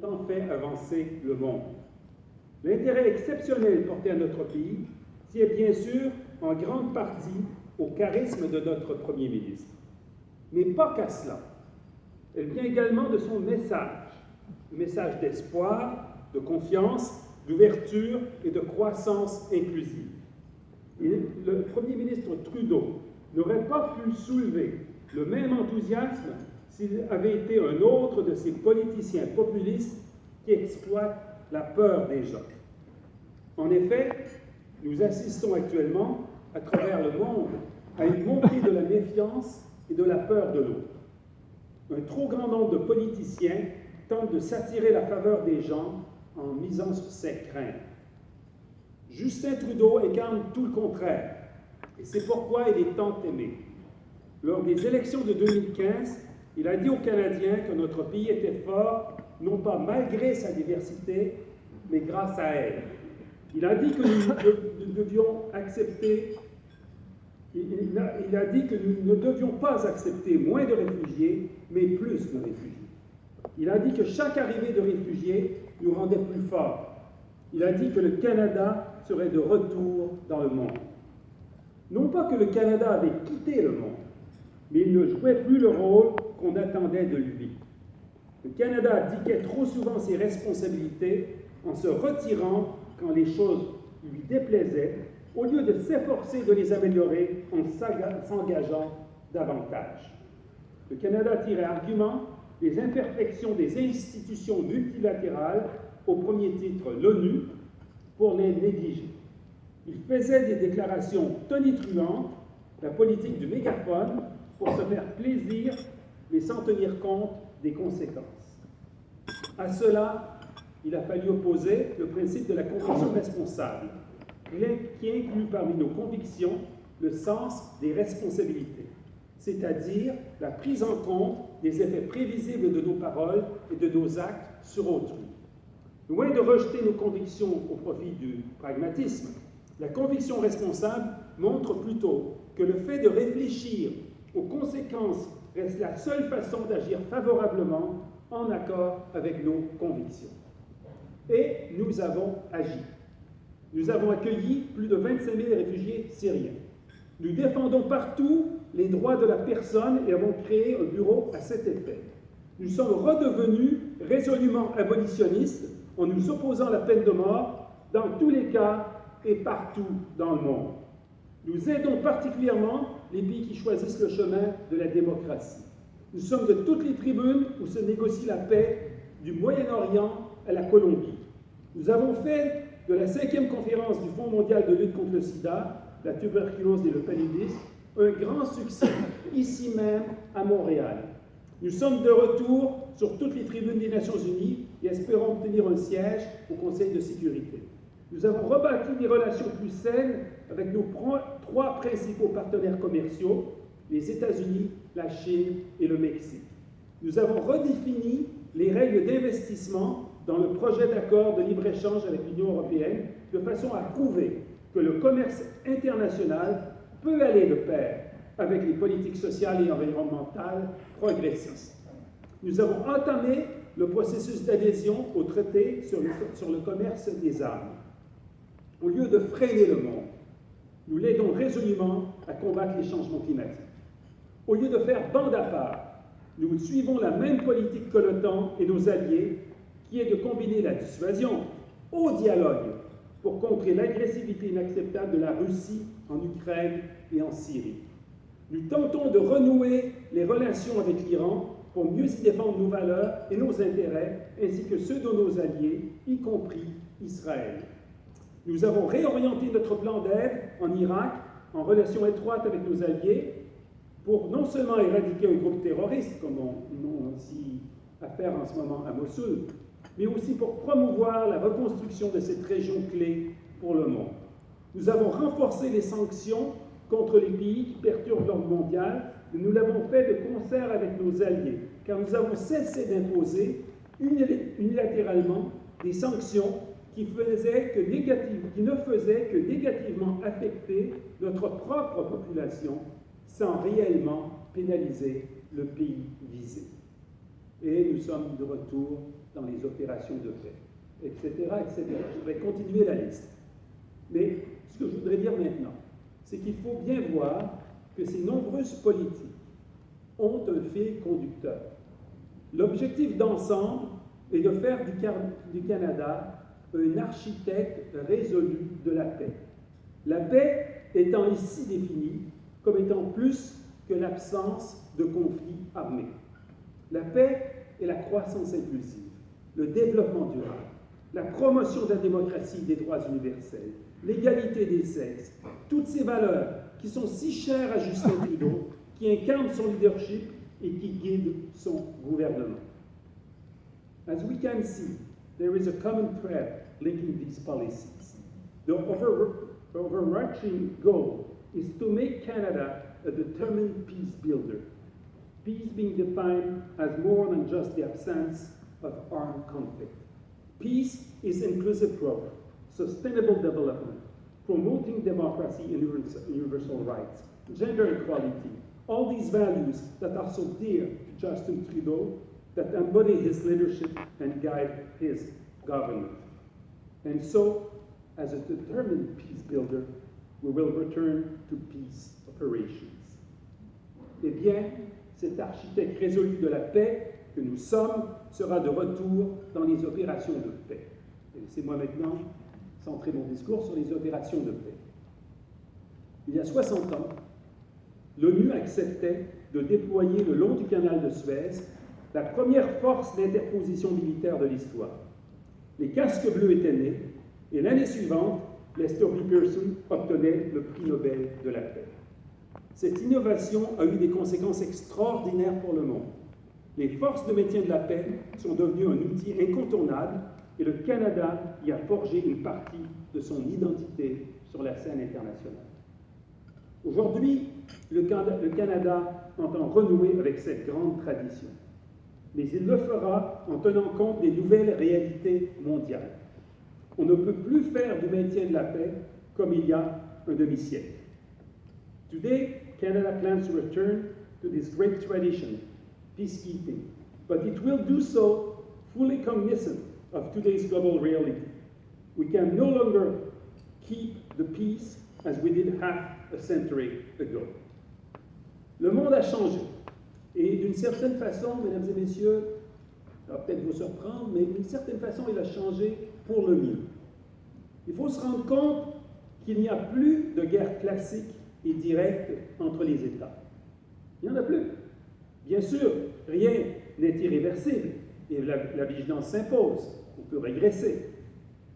longtemps fait avancer le monde. L'intérêt exceptionnel porté à notre pays tient bien sûr en grande partie au charisme de notre Premier ministre. Mais pas qu'à cela. Elle vient également de son message, un message d'espoir, de confiance, d'ouverture et de croissance inclusive. Et le Premier ministre Trudeau n'aurait pas pu soulever le même enthousiasme s'il avait été un autre de ces politiciens populistes qui exploitent la peur des gens. En effet, nous assistons actuellement, à travers le monde, à une montée de la méfiance et de la peur de l'autre. Un trop grand nombre de politiciens tentent de s'attirer la faveur des gens en misant sur ses craintes. Justin Trudeau incarne tout le contraire, et c'est pourquoi il est tant aimé. Lors des élections de 2015, il a dit aux Canadiens que notre pays était fort, non pas malgré sa diversité, mais grâce à elle. Il a dit que nous devions accepter, il a dit que nous ne devions pas accepter moins de réfugiés, mais plus de réfugiés. Il a dit que chaque arrivée de réfugiés nous rendait plus forts. Il a dit que le Canada serait de retour dans le monde. Non pas que le Canada avait quitté le monde, mais il ne jouait plus le rôle qu'on attendait de lui. Le Canada abdiquait trop souvent ses responsabilités en se retirant quand les choses lui déplaisaient, au lieu de s'efforcer de les améliorer en s'engageant davantage. Le Canada tirait argument des imperfections des institutions multilatérales, au premier titre l'ONU, pour les négliger. Il faisait des déclarations tonitruantes, la politique du mégaphone, pour se faire plaisir, mais sans tenir compte des conséquences. À cela, il a fallu opposer le principe de la conviction responsable, qui inclut parmi nos convictions le sens des responsabilités, c'est-à-dire la prise en compte des effets prévisibles de nos paroles et de nos actes sur autrui. Loin de rejeter nos convictions au profit du pragmatisme, la conviction responsable montre plutôt que le fait de réfléchir aux conséquences reste la seule façon d'agir favorablement en accord avec nos convictions. Et nous avons agi. Nous avons accueilli plus de 25 000 réfugiés syriens. Nous défendons partout les droits de la personne et avons créé un bureau à cet effet. Nous sommes redevenus résolument abolitionnistes en nous opposant à la peine de mort dans tous les cas et partout dans le monde. Nous aidons particulièrement les pays qui choisissent le chemin de la démocratie. Nous sommes de toutes les tribunes où se négocie la paix, du Moyen-Orient à la Colombie. Nous avons fait de la 5e conférence du Fonds mondial de lutte contre le sida, la tuberculose et le paludisme, un grand succès, ici même à Montréal. Nous sommes de retour sur toutes les tribunes des Nations Unies et espérons obtenir un siège au Conseil de sécurité. Nous avons rebâti des relations plus saines avec nos 3 principaux partenaires commerciaux, les États-Unis, la Chine et le Mexique. Nous avons redéfini les règles d'investissement dans le projet d'accord de libre-échange avec l'Union européenne de façon à prouver que le commerce international peut aller de pair avec les politiques sociales et environnementales progressistes. Nous avons entamé le processus d'adhésion au traité sur le commerce des armes. Au lieu de freiner le monde, nous l'aidons résolument à combattre les changements climatiques. Au lieu de faire bande à part, nous suivons la même politique que l'OTAN et nos alliés, qui est de combiner la dissuasion au dialogue pour contrer l'agressivité inacceptable de la Russie en Ukraine et en Syrie. Nous tentons de renouer les relations avec l'Iran pour mieux y défendre nos valeurs et nos intérêts, ainsi que ceux de nos alliés, y compris Israël. Nous avons réorienté notre plan d'aide en Irak en relation étroite avec nos alliés pour non seulement éradiquer un groupe terroriste, comme on a aussi à faire en ce moment à Mossoul, mais aussi pour promouvoir la reconstruction de cette région clé pour le monde. Nous avons renforcé les sanctions contre les pays qui perturbent l'ordre mondial, et nous l'avons fait de concert avec nos alliés, car nous avons cessé d'imposer unilatéralement des sanctions qui ne faisaient que négativement affecter notre propre population sans réellement pénaliser le pays visé. Et nous sommes de retour dans les opérations de paix, etc., etc. Je voudrais continuer la liste. Mais ce que je voudrais dire maintenant, c'est qu'il faut bien voir que ces nombreuses politiques ont un fil conducteur. L'objectif d'ensemble est de faire du Canada un architecte résolu de la paix. La paix étant ici définie comme étant plus que l'absence de conflits armés. La paix est la croissance impulsive, le développement durable, la promotion de la démocratie et des droits universels, l'égalité des sexes, toutes ces valeurs qui sont si chères à Justin Trudeau, qui incarnent son leadership et qui guident son gouvernement. As we can see, there is a common thread linking these policies. The overarching goal is to make Canada a determined peace builder. Peace being defined as more than just the absence of armed conflict. Peace is inclusive growth, sustainable development, promoting democracy and universal rights, gender equality, all these values that are so dear to Justin Trudeau, that embody his leadership and guide his government. And so, as a determined peace builder, we will return to peace operations. Eh bien, cet architecte résolu de la paix que nous sommes sera de retour dans les opérations de paix. Et laissez-moi maintenant centrer mon discours sur les opérations de paix. Il y a 60 ans, l'ONU acceptait de déployer le long du canal de Suez la première force d'interposition militaire de l'histoire. Les casques bleus étaient nés, et l'année suivante, Lester B. Pearson obtenait le prix Nobel de la paix. Cette innovation a eu des conséquences extraordinaires pour le monde. Les forces de maintien de la paix sont devenues un outil incontournable et le Canada y a forgé une partie de son identité sur la scène internationale. Aujourd'hui, le Canada entend renouer avec cette grande tradition, mais il le fera en tenant compte des nouvelles réalités mondiales. On ne peut plus faire du maintien de la paix comme il y a un demi-siècle. Today, Canada plans to return to this great tradition, peacekeeping, but it will do so fully cognizant of today's global reality. We can no longer keep the peace as we did half a century ago. Le monde a changé, et d'une certaine façon, mesdames et messieurs, ça va peut-être vous surprendre, mais d'une certaine façon, il a changé pour le mieux. Il faut se rendre compte qu'il n'y a plus de guerre classique et directe entre les États. Il n'y en a plus. Bien sûr, rien n'est irréversible, et la vigilance s'impose, on peut régresser.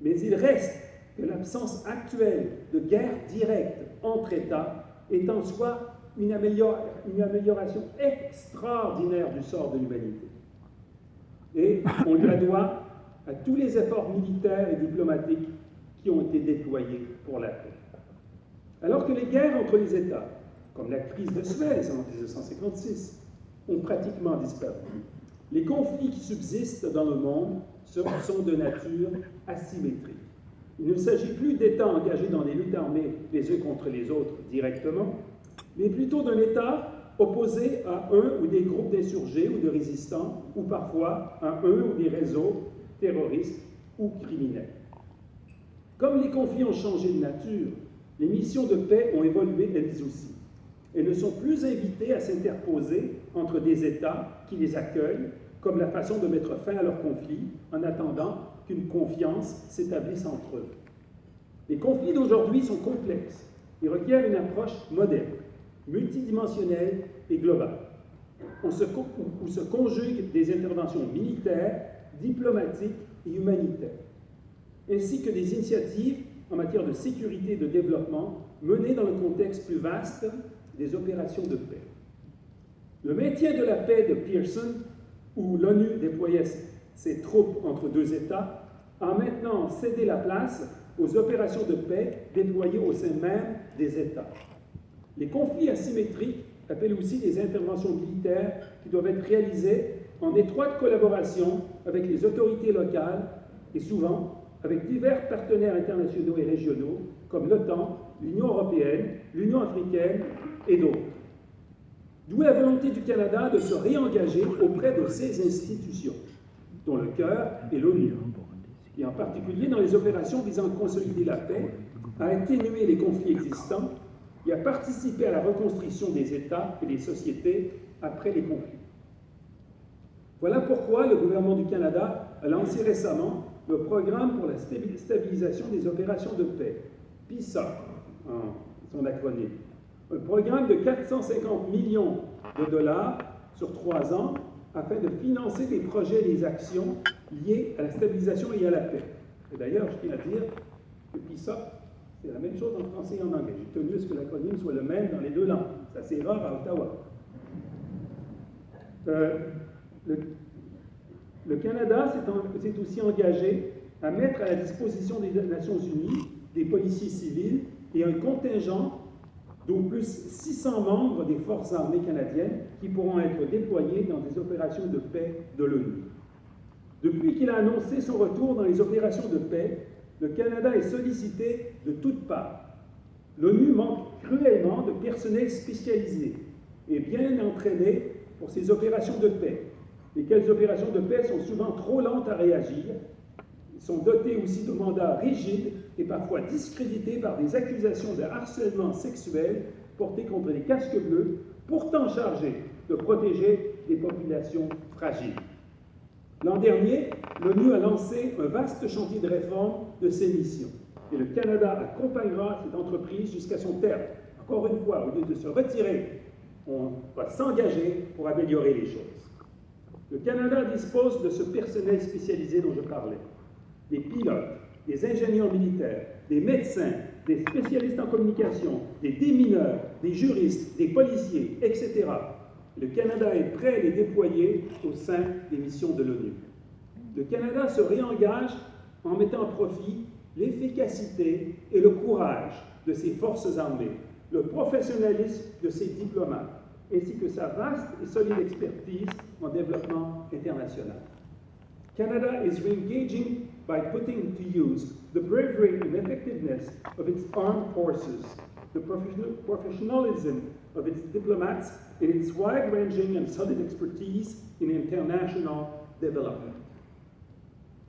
Mais il reste que l'absence actuelle de guerre directe entre États est en soi une amélioration extraordinaire du sort de l'humanité. Et on la doit à tous les efforts militaires et diplomatiques qui ont été déployés pour la paix. Alors que les guerres entre les États, comme la crise de Suez en 1956, ont pratiquement disparu, les conflits qui subsistent dans le monde sont de nature asymétrique. Il ne s'agit plus d'États engagés dans des luttes armées les uns contre les autres directement, mais plutôt d'un État opposé à un ou des groupes d'insurgés ou de résistants, ou parfois à un ou des réseaux terroristes ou criminels. Comme les conflits ont changé de nature, les missions de paix ont évolué elles aussi. Elles ne sont plus invitées à s'interposer entre des États qui les accueillent, comme la façon de mettre fin à leurs conflits en attendant qu'une confiance s'établisse entre eux. Les conflits d'aujourd'hui sont complexes et requièrent une approche moderne, multidimensionnelle et globale, où se conjuguent des interventions militaires, diplomatiques et humanitaires, ainsi que des initiatives en matière de sécurité et de développement menées dans le contexte plus vaste des opérations de paix. Le maintien de la paix de Pearson, où l'ONU déployait ses troupes entre deux États, a maintenant cédé la place aux opérations de paix déployées au sein même des États. Les conflits asymétriques appellent aussi des interventions militaires qui doivent être réalisées en étroite collaboration avec les autorités locales et souvent avec divers partenaires internationaux et régionaux comme l'OTAN, l'Union européenne, l'Union africaine et d'autres. D'où la volonté du Canada de se réengager auprès de ces institutions. dont le cœur est l'ONU, et en particulier dans les opérations visant à consolider la paix, à atténuer les conflits existants et à participer à la reconstruction des États et des sociétés après les conflits. Voilà pourquoi le gouvernement du Canada a lancé récemment le Programme pour la stabilisation des opérations de paix, PISA, en son acronyme. Un programme de 450 millions de dollars sur 3 ans afin de financer des projets et des actions liées à la stabilisation et à la paix. Et d'ailleurs, je tiens à dire que PISA, c'est la même chose en français et en anglais. J'ai tenu à ce que l'acronyme soit le même dans les deux langues. C'est assez rare à Ottawa. Le Canada s'est aussi engagé à mettre à la disposition des Nations Unies des policiers civils et un contingent d'au plus 600 membres des forces armées canadiennes qui pourront être déployés dans des opérations de paix de l'ONU. Depuis qu'il a annoncé son retour dans les opérations de paix, le Canada est sollicité de toutes parts. L'ONU manque cruellement de personnel spécialisé et bien entraîné pour ces opérations de paix, lesquelles opérations de paix sont souvent trop lentes à réagir, sont dotées aussi de mandats rigides et parfois discrédités par des accusations de harcèlement sexuel portées contre les casques bleus, pourtant chargés de protéger les populations fragiles. L'an dernier, l'ONU a lancé un vaste chantier de réforme de ses missions, et le Canada accompagnera cette entreprise jusqu'à son terme. Encore une fois, au lieu de se retirer, on va s'engager pour améliorer les choses. Le Canada dispose de ce personnel spécialisé dont je parlais, des pilotes, des ingénieurs militaires, des médecins, des spécialistes en communication, des démineurs, des juristes, des policiers, etc. Le Canada est prêt à les déployer au sein des missions de l'ONU. Le Canada se réengage en mettant à profit l'efficacité et le courage de ses forces armées, le professionnalisme de ses diplomates, ainsi que sa vaste et solide expertise en développement international. Canada is re-engaging by putting to use the bravery and effectiveness of its armed forces, the professionalism of its diplomats, and its wide-ranging and solid expertise in international development.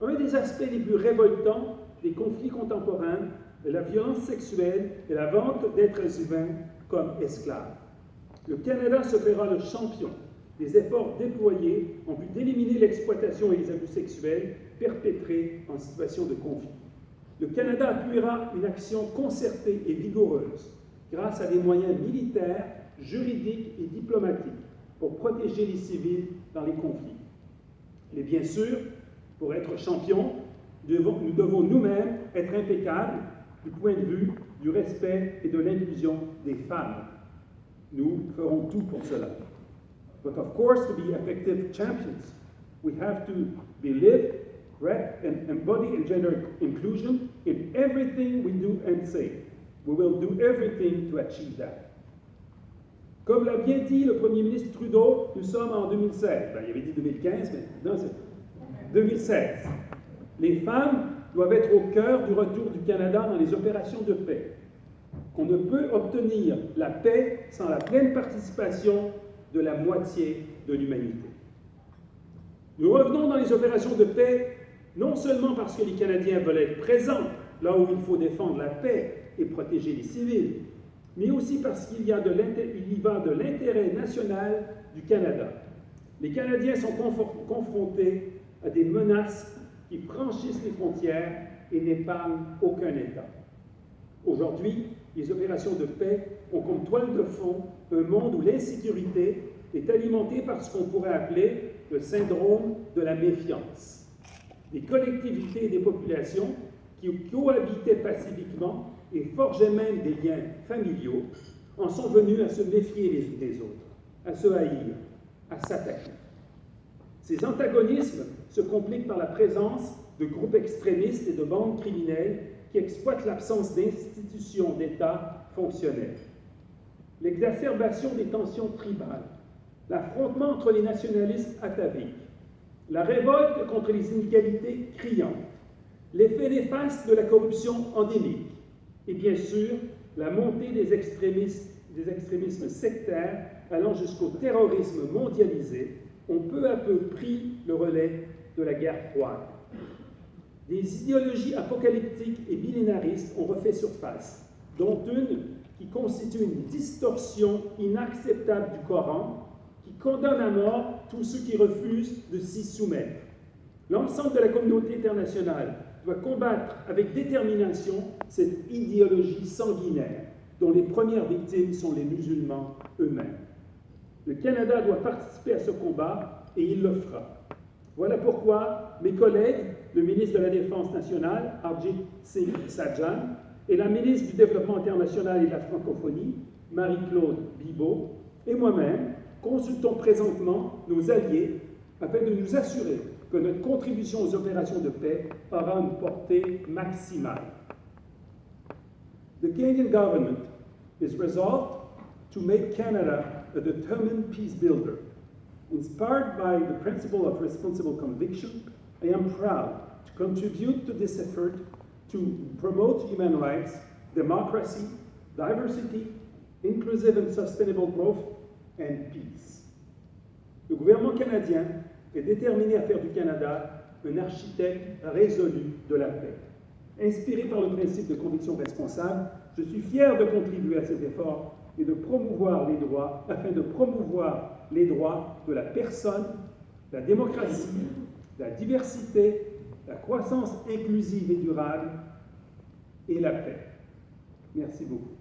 Un des aspects les plus révoltants des conflits contemporains est la violence sexuelle et la vente d'êtres humains comme esclaves. Le Canada se fera le champion des efforts déployés en vue d'éliminer l'exploitation et les abus sexuels perpétrés en situation de conflit. Le Canada appuiera une action concertée et vigoureuse grâce à des moyens militaires, juridiques et diplomatiques pour protéger les civils dans les conflits. Mais bien sûr, pour être champion, nous devons nous-mêmes être impeccables du point de vue du respect et de l'inclusion des femmes. Nous ferons tout pour cela. But of course, to be effective champions, we have to believe, and embody gender inclusion in everything we do and say. We will do everything to achieve that. Comme l'a bien dit le Premier ministre Trudeau, nous sommes en 2016. Il avait dit 2015, mais non, c'est 2016. Les femmes doivent être au cœur du retour du Canada dans les opérations de paix. On ne peut obtenir la paix sans la pleine participation de la moitié de l'humanité. Nous revenons dans les opérations de paix non seulement parce que les Canadiens veulent être présents là où il faut défendre la paix et protéger les civils, mais aussi parce qu'il y va de l'intérêt national du Canada. Les Canadiens sont confrontés à des menaces qui franchissent les frontières et n'épargnent aucun État. Aujourd'hui, les opérations de paix ont comme toile de fond un monde où l'insécurité est alimentée par ce qu'on pourrait appeler le syndrome de la méfiance. Des collectivités et des populations qui cohabitaient pacifiquement et forgeaient même des liens familiaux en sont venus à se méfier les uns des autres, à se haïr, à s'attaquer. Ces antagonismes se compliquent par la présence de groupes extrémistes et de bandes criminelles qui exploitent l'absence d'institutions d'État fonctionnelles. L'exacerbation des tensions tribales, l'affrontement entre les nationalistes ataviques, la révolte contre les inégalités criantes, l'effet néfaste de la corruption endémique et bien sûr la montée des extrémismes sectaires allant jusqu'au terrorisme mondialisé ont peu à peu pris le relais de la guerre froide. Des idéologies apocalyptiques et millénaristes ont refait surface, dont une qui constitue une distorsion inacceptable du Coran, qui condamne à mort tous ceux qui refusent de s'y soumettre. L'ensemble de la communauté internationale doit combattre avec détermination cette idéologie sanguinaire, dont les premières victimes sont les musulmans eux-mêmes. Le Canada doit participer à ce combat et il le fera. Voilà pourquoi mes collègues, le ministre de la Défense nationale, Harjit Singh Sajjan, et la ministre du Développement international et de la francophonie, Marie-Claude Bibeau, et moi-même, consultons présentement nos alliés afin de nous assurer que notre contribution aux opérations de paix aura une portée maximale. The Canadian government is resolved to make Canada a determined peace builder. Inspired by the principle of responsible conviction, I am proud to contribute to this effort to promote human rights, democracy, diversity, inclusive and sustainable growth, and peace. Le gouvernement canadien est déterminé à faire du Canada un architecte résolu de la paix. Inspiré par le principe de conviction responsable, je suis fier de contribuer à cet effort et de promouvoir les droits, afin de promouvoir les droits de la personne, la démocratie, la diversité, la croissance inclusive et durable et la paix. Merci beaucoup.